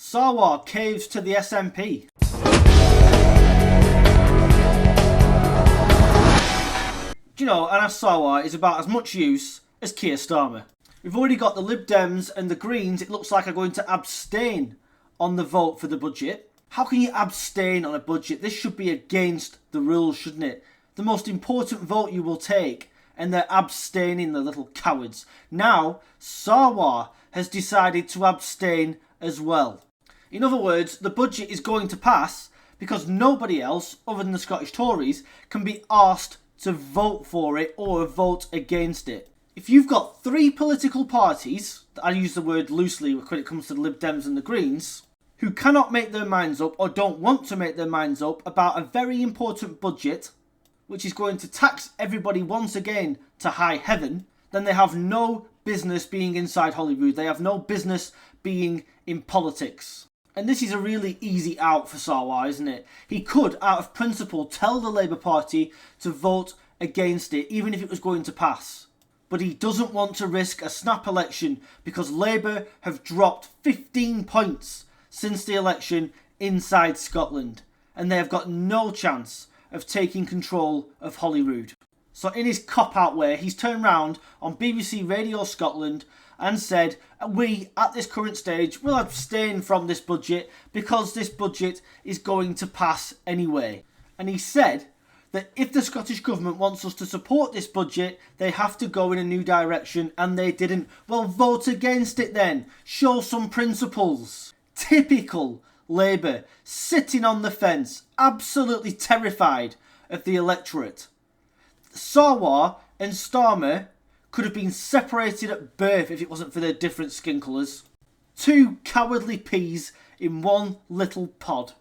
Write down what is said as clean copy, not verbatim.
Sarwar caves to the SNP. Do you know, Anas Sarwar is about as much use as Keir Starmer. We've already got the Lib Dems and the Greens, it looks like, are going to abstain on the vote for the budget. How can you abstain on a budget? This should be against the rules, shouldn't it? The most important vote you will take, and they're abstaining, the little cowards. Now, Sarwar has decided to abstain as well. In other words, the budget is going to pass because nobody else, other than the Scottish Tories, can be asked to vote for it or vote against it. If you've got three political parties, I use the word loosely when it comes to the Lib Dems and the Greens, who cannot make their minds up or don't want to make their minds up about a very important budget, which is going to tax everybody once again to high heaven, then they have no business being inside Holyrood. They have no business being in politics. And this is a really easy out for Sarwar, isn't it? He could, out of principle, tell the Labour Party to vote against it, even if it was going to pass. But he doesn't want to risk a snap election because Labour have dropped 15 points since the election inside Scotland. And they have got no chance of taking control of Holyrood. So in his cop-out way, he's turned round on BBC Radio Scotland and said, we, at this current stage, will abstain from this budget because this budget is going to pass anyway. And he said that if the Scottish Government wants us to support this budget, they have to go in a new direction, and they didn't. Well, vote against it then. Show some principles. Typical Labour, sitting on the fence, absolutely terrified of the electorate. Sarwar and Starmer could have been separated at birth if it wasn't for their different skin colours. Two cowardly peas in one little pod.